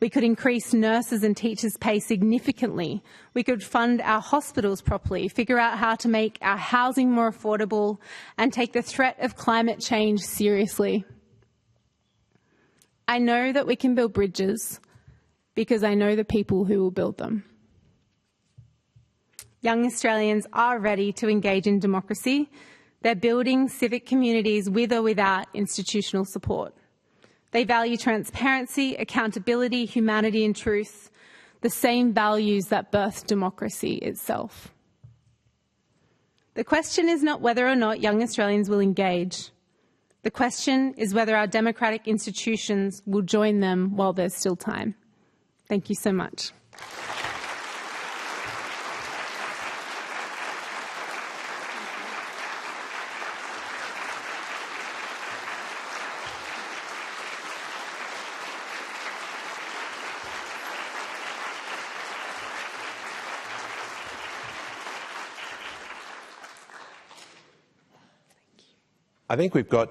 We could increase nurses and teachers' pay significantly. We could fund our hospitals properly, figure out how to make our housing more affordable and take the threat of climate change seriously. I know that we can build bridges because I know the people who will build them. Young Australians are ready to engage in democracy. They're building civic communities with or without institutional support. They value transparency, accountability, humanity and truth, the same values that birthed democracy itself. The question is not whether or not young Australians will engage. The question is whether our democratic institutions will join them while there's still time. Thank you so much. I think we've got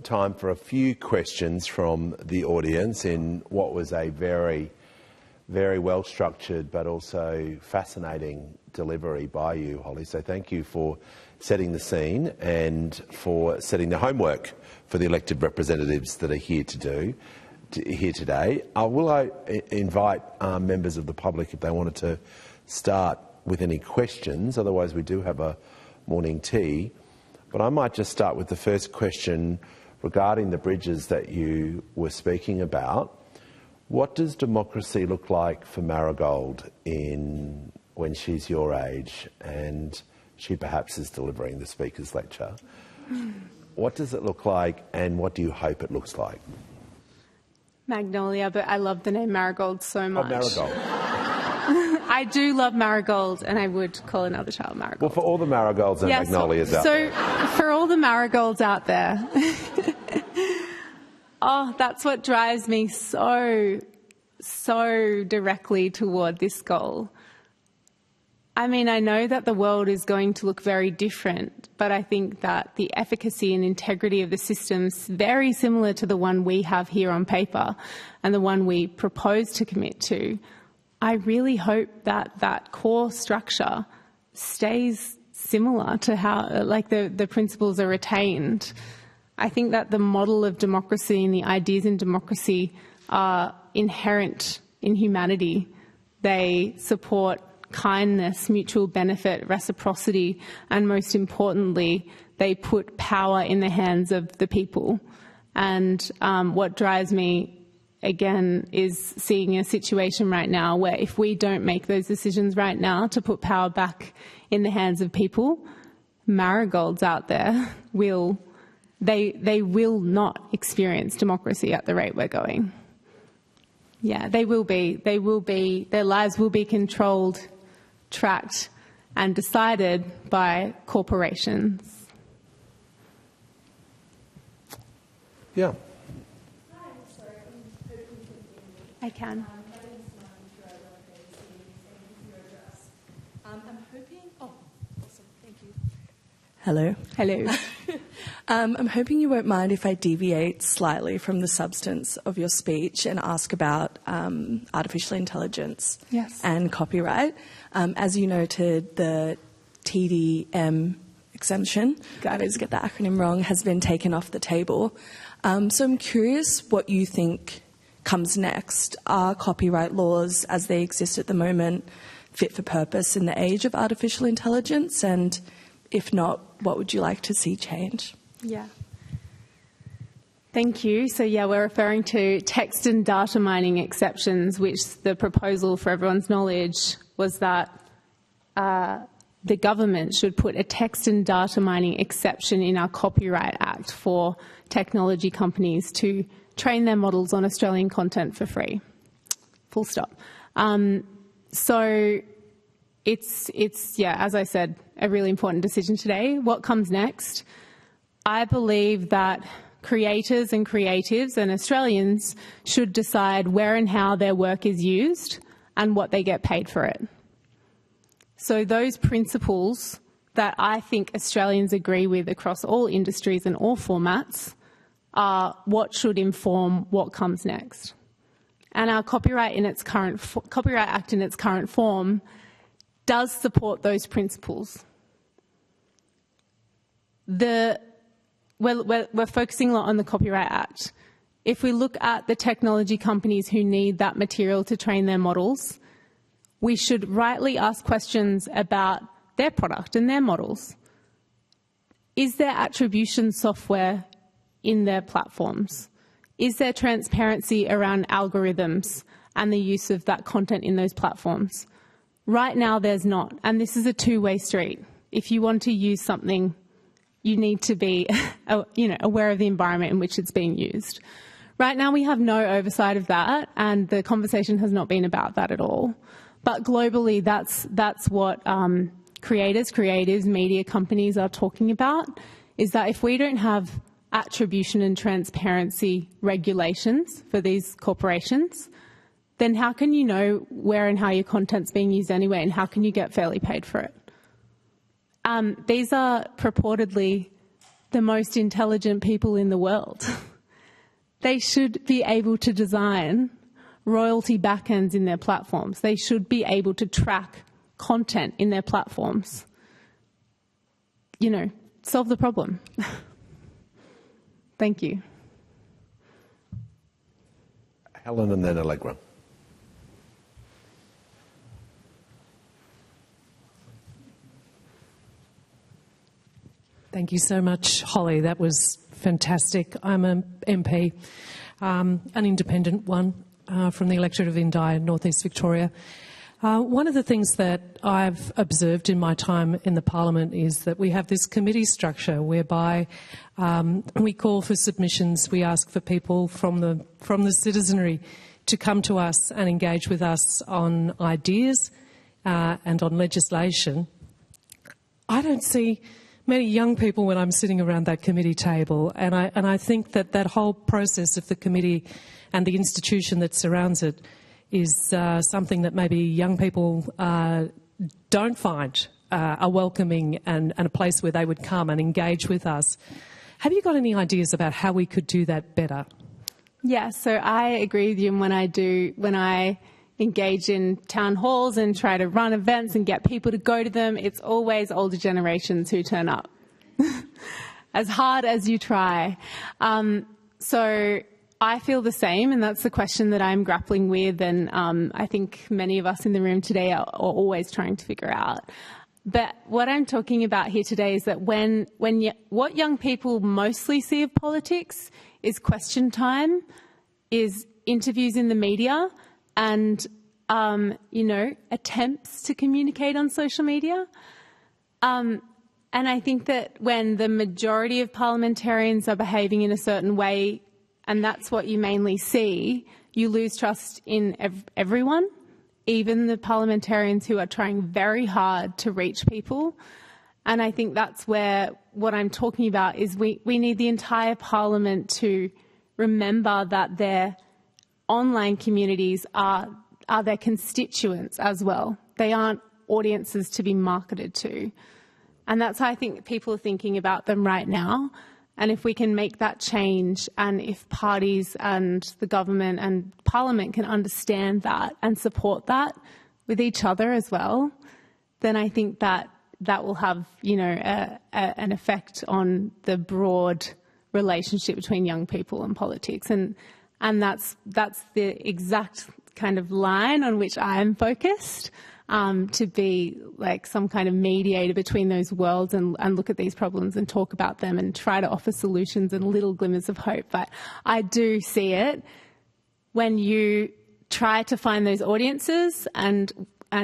time for a few questions from the audience in what was a very, very well-structured but also fascinating delivery by you, Holly. So thank you for setting the scene and for setting the homework for the elected representatives that are here here today. Will I invite members of the public if they wanted to start with any questions? Otherwise, we do have a morning tea. But I might just start with the first question regarding the bridges that you were speaking about. What does democracy look like for Marigold when she's your age and she perhaps is delivering the Speaker's lecture? What does it look like and what do you hope it looks like? Magnolia, but I love the name Marigold so much. Oh, Marigold. I do love Marigold, and I would call another child Marigold. Well, for all the Marigolds and Magnolias out there. So, for all the Marigolds out there, Oh, that's what drives me so directly toward this goal. I mean, I know that the world is going to look very different, but I think that the efficacy and integrity of the system's very similar to the one we have here on paper and the one we propose to commit to. I really hope that that core structure stays similar to how, like, the principles are retained. I think that the model of democracy and the ideas in democracy are inherent in humanity. They support kindness, mutual benefit, reciprocity, and most importantly, they put power in the hands of the people. And what drives me, again, is seeing a situation right now where if we don't make those decisions right now to put power back in the hands of people, marigolds out there will not experience democracy at the rate we're going. Yeah, they will be. Their lives will be controlled, tracked and decided by corporations. Yeah. I can. I'm hoping... Oh, awesome. Thank you. Hello. Hello. I'm hoping you won't mind if I deviate slightly from the substance of your speech and ask about artificial intelligence and copyright. As you noted, the TDM exemption, I always get the acronym wrong, has been taken off the table. So I'm curious what you think comes next. Are copyright laws as they exist at the moment fit for purpose in the age of artificial intelligence? And if not, what would you like to see change? Yeah. Thank you. So, yeah, we're referring to text and data mining exceptions, which the proposal, for everyone's knowledge, was that the government should put a text and data mining exception in our Copyright Act for technology companies to train their models on Australian content for free. Full stop. So it's yeah, as I said, a really important decision today. What comes next? I believe that creators and creatives and Australians should decide where and how their work is used and what they get paid for it. So those principles that I think Australians agree with across all industries and all formats are what should inform what comes next. And our Copyright Act in its current form does support those principles. We're focusing a lot on the Copyright Act. If we look at the technology companies who need that material to train their models, we should rightly ask questions about their product and their models. Is there attribution software in their platforms? Is there transparency around algorithms and the use of that content in those platforms? Right now, there's not, and this is a two-way street. If you want to use something, you need to be aware of the environment in which it's being used. Right now, we have no oversight of that, and the conversation has not been about that at all. But globally, that's what creatives, media companies are talking about, is that if we don't have attribution and transparency regulations for these corporations, then how can you know where and how your content's being used anyway, and how can you get fairly paid for it? These are purportedly the most intelligent people in the world. They should be able to design royalty backends in their platforms. They should be able to track content in their platforms. You know, solve the problem. Thank you. Helen and then Allegra. Thank you so much, Holly. That was fantastic. I'm an MP, an independent one from the electorate of Indi, North East Victoria. One of the things that I've observed in my time in the Parliament is that we have this committee structure whereby we call for submissions, we ask for people from the citizenry to come to us and engage with us on ideas and on legislation. I don't see many young people when I'm sitting around that committee table, and I think that whole process of the committee and the institution that surrounds it is something that maybe young people don't find a welcoming and a place where they would come and engage with us. Have you got any ideas about how we could do that better? Yeah, so I agree with you. And when I engage in town halls and try to run events and get people to go to them, it's always older generations who turn up, as hard as you try. So I feel the same, and that's the question that I'm grappling with, and I think many of us in the room today are always trying to figure out. But what I'm talking about here today is that what young people mostly see of politics is question time, is interviews in the media, and attempts to communicate on social media. And I think that when the majority of parliamentarians are behaving in a certain way, and that's what you mainly see, you lose trust in everyone, even the parliamentarians who are trying very hard to reach people. And I think that's where what I'm talking about is we need the entire parliament to remember that their online communities are their constituents as well. They aren't audiences to be marketed to. And that's how I think people are thinking about them right now. And if we can make that change, and if parties and the government and Parliament can understand that and support that with each other as well, then I think that will have, an effect on the broad relationship between young people and politics. And that's the exact kind of line on which I am focused. To be like some kind of mediator between those worlds and look at these problems and talk about them and try to offer solutions and little glimmers of hope. But I do see it when you try to find those audiences and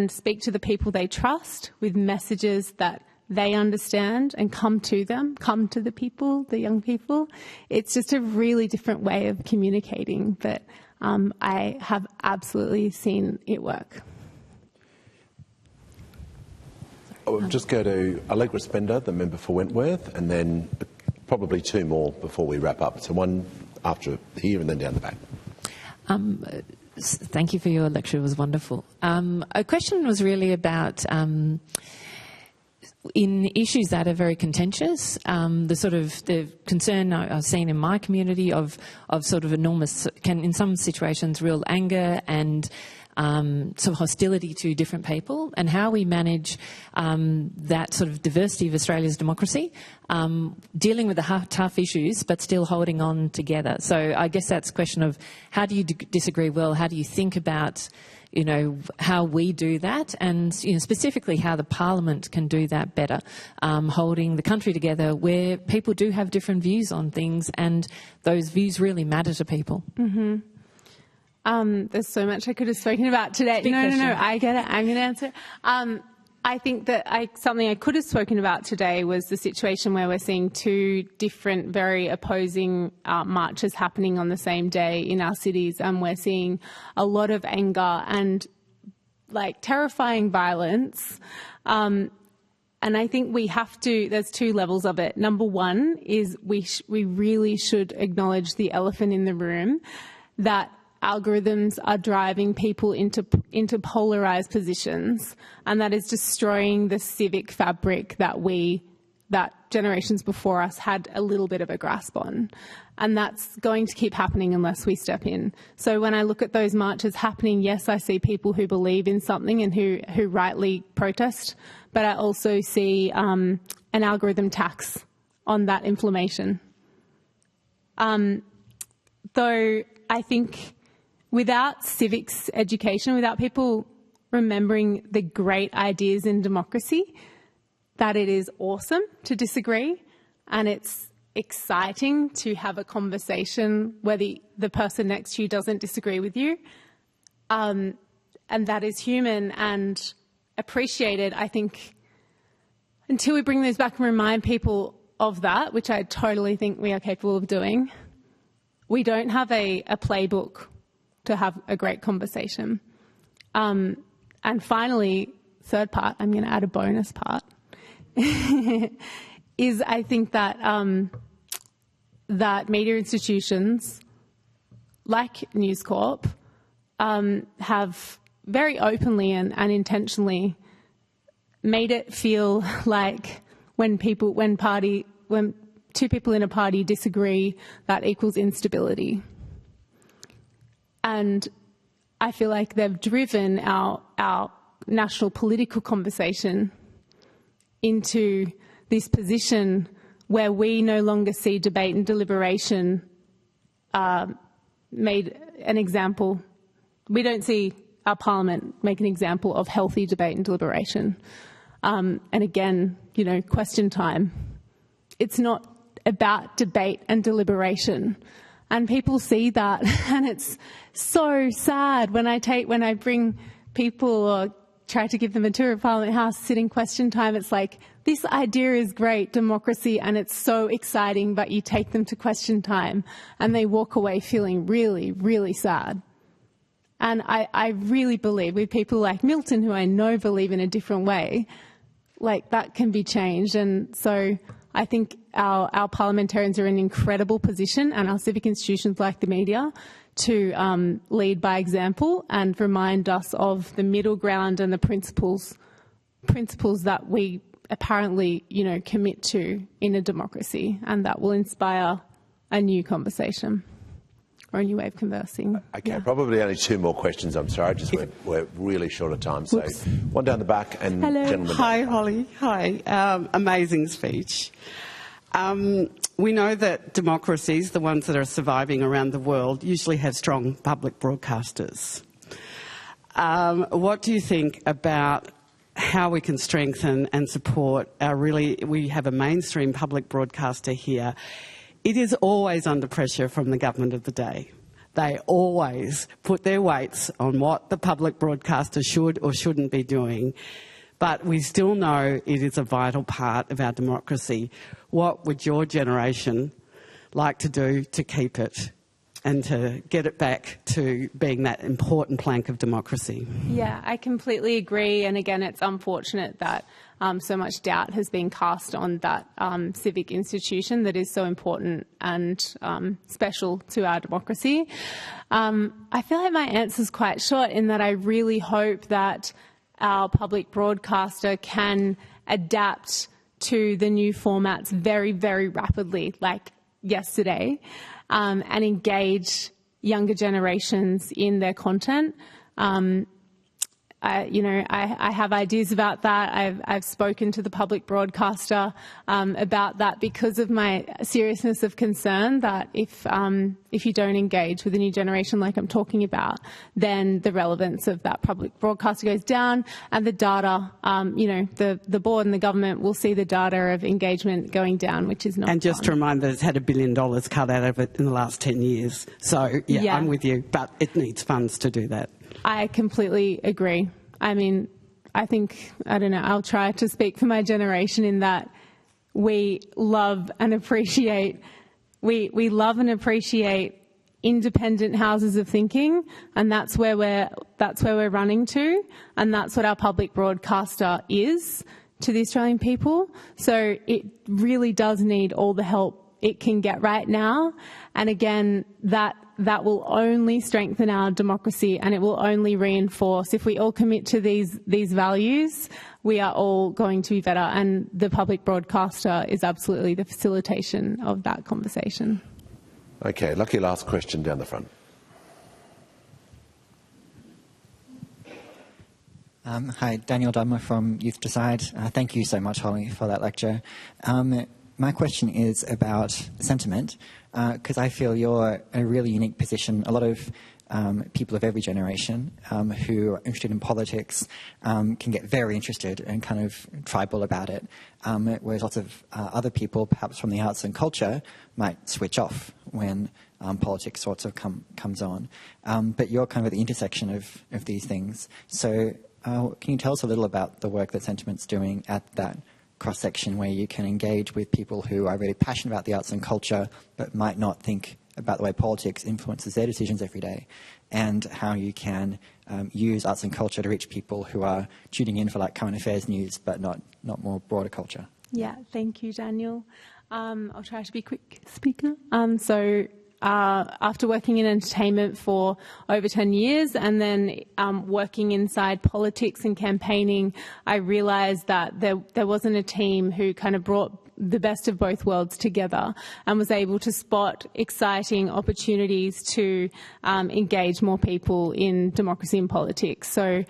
speak to the people they trust with messages that they understand and come to the people, the young people. It's just a really different way of communicating, but I have absolutely seen it work. I'll just go to Allegra Spender, the member for Wentworth, and then probably two more before we wrap up. So one after here and then down the back. Thank you for your lecture. It was wonderful. A question was really about in issues that are very contentious, the concern I've seen in my community of sort of enormous, in some situations, real anger and sort of hostility to different people, and how we manage that sort of diversity of Australia's democracy, dealing with the tough issues but still holding on together. So I guess that's a question of how do you disagree well, how do you think about how we do that, and specifically how the Parliament can do that better, holding the country together where people do have different views on things and those views really matter to people. Mm-hmm. There's so much I could have spoken about today. No, I get it. I'm going to answer. I think that something I could have spoken about today was the situation where we're seeing two different, very opposing marches happening on the same day in our cities, and we're seeing a lot of anger and terrifying violence. And I think we have to, there's two levels of it. Number one is we really should acknowledge the elephant in the room, that algorithms are driving people into polarised positions, and that is destroying the civic fabric that generations before us had a little bit of a grasp on. And that's going to keep happening unless we step in. So when I look at those marches happening, yes, I see people who believe in something and who rightly protest, but I also see an algorithm tax on that inflammation. Though I think without civics education, without people remembering the great ideas in democracy, that it is awesome to disagree and it's exciting to have a conversation where the person next to you doesn't disagree with you, and that is human and appreciated. I think until we bring those back and remind people of that, which I totally think we are capable of doing, we don't have a playbook to have a great conversation. And finally, third part, I'm going to add a bonus part, is I think that that media institutions like News Corp have very openly and intentionally made it feel like when two people in a party disagree, that equals instability. And I feel like they've driven our national political conversation into this position where we no longer see debate and deliberation made an example. We don't see our parliament make an example of healthy debate and deliberation. And again, you know, question time. It's not about debate and deliberation. And people see that, and it's so sad when I bring people or try to give them a tour of Parliament House, sitting question time. It's like, this idea is great, democracy, and it's so exciting, but you take them to question time and they walk away feeling really, really sad. And I really believe with people like Milton, who I know believe in a different way, like that can be changed. And so I think our parliamentarians are in an incredible position, and our civic institutions like the media, to lead by example and remind us of the middle ground and the principles that we apparently, you know, commit to in a democracy, and that will inspire a new conversation or a new way of conversing. Okay, yeah. Probably only two more questions. I'm sorry, we're really short of time. So Oops. One down the back and Hello. gentleman. Hi, Holly. Hi. Amazing speech. We know that democracies, the ones that are surviving around the world, usually have strong public broadcasters. What do you think about how we can strengthen and support we have a mainstream public broadcaster here. It is always under pressure from the government of the day. They always put their weights on what the public broadcaster should or shouldn't be doing. But we still know it is a vital part of our democracy. What would your generation like to do to keep it and to get it back to being that important plank of democracy? Yeah, I completely agree. And again, it's unfortunate that so much doubt has been cast on that civic institution that is so important and special to our democracy. I feel like my answer is quite short in that I really hope that our public broadcaster can adapt to the new formats very, very rapidly, like yesterday, and engage younger generations in their content. I have ideas about that. I've spoken to the public broadcaster about that because of my seriousness of concern that if you don't engage with the new generation like I'm talking about, then the relevance of that public broadcaster goes down, and the data, the board and the government will see the data of engagement going down, which is not And just to remind that it's had $1 billion cut out of it in the last 10 years. So, yeah, I'm with you, but it needs funds to do that. I completely agree. I mean, I'll try to speak for my generation in that we love and appreciate independent houses of thinking, and that's where we're running to, and that's what our public broadcaster is to the Australian people. So it really does need all the help it can get right now, and again, that will only strengthen our democracy, and it will only reinforce. If we all commit to these values, we are all going to be better, and the public broadcaster is absolutely the facilitation of that conversation. Okay, lucky last question down the front. Hi, Daniel Dudmer from Youth Decide. Thank you so much, Holly, for that lecture. My question is about sentiment, because I feel you're in a really unique position. A lot of people of every generation who are interested in politics can get very interested and kind of tribal about it, whereas lots of other people, perhaps from the arts and culture, might switch off when politics sorts of comes on. But you're kind of at the intersection of these things. So can you tell us a little about the work that Sentiment's doing at that cross-section where you can engage with people who are really passionate about the arts and culture but might not think about the way politics influences their decisions every day, and how you can use arts and culture to reach people who are tuning in for like current affairs news but not more broader culture? Yeah, thank you, Daniel. I'll try to be quick, Speaker. After working in entertainment for over 10 years and then working inside politics and campaigning, I realised that there wasn't a team who kind of brought the best of both worlds together and was able to spot exciting opportunities to engage more people in democracy and politics. So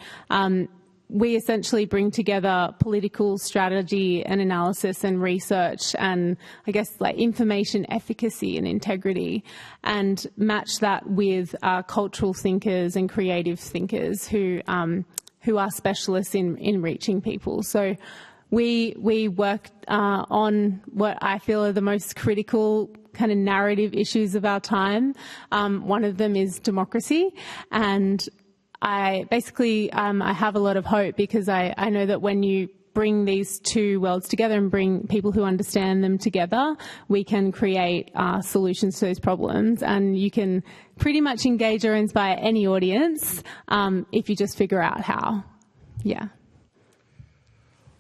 we essentially bring together political strategy and analysis and research and, I guess, like information efficacy and integrity, and match that with cultural thinkers and creative thinkers who are specialists in reaching people. So we work on what I feel are the most critical kind of narrative issues of our time. One of them is democracy, and I have a lot of hope because I know that when you bring these two worlds together and bring people who understand them together, we can create solutions to those problems, and you can pretty much engage or inspire any audience if you just figure out how. Yeah.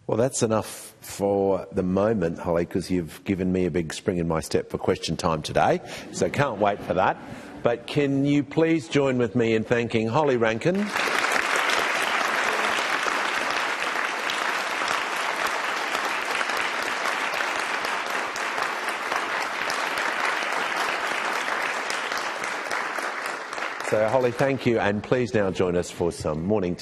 Well, that's enough for the moment, Holly, because you've given me a big spring in my step for question time today, so can't wait for that. But can you please join with me in thanking Holly Rankin, so Holly, thank you, and please now join us for some morning tea.